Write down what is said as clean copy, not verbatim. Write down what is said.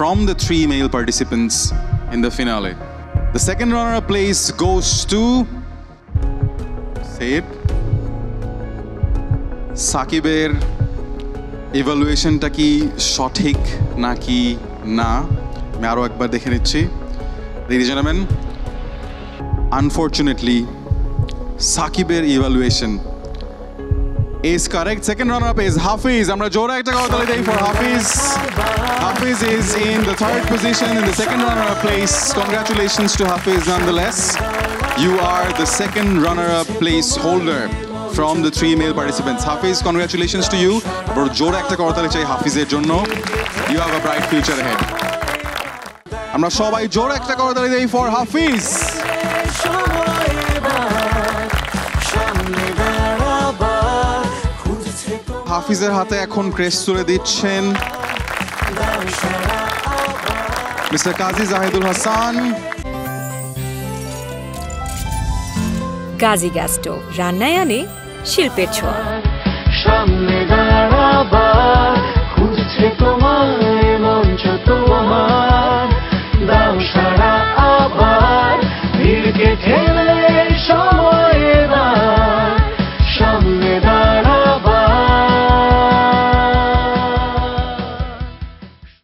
from the 3 male participants in the finale. The second runner-up place goes to say it সাকিবের ইভালুয়েশনটা কি সঠিক নাকি না আমি আরো একবার দেখে নিচ্ছি ladies and gentlemen unfortunately সাকিবের evaluation is correct. Second runner-up is Hafiz. Amra jora ekta kortali dei for Hafiz. Hafiz is in the 3rd position in the second runner-up place. Congratulations to Hafiz nonetheless. You are the second runner-up place holder from the 3 male participants. Hafiz, congratulations to you. Bro jora ekta kortali chai Hafizer jonno. You have a bright future ahead. Amra shobai jora ekta kortali dei for Hafiz. হাফিজের হাতে এখন crest তুলে দিচ্ছেন mister কাজী জাহিদুল হাসান কাজী gas stove রান্নায় আনে শিল্পের ছোঁয়া।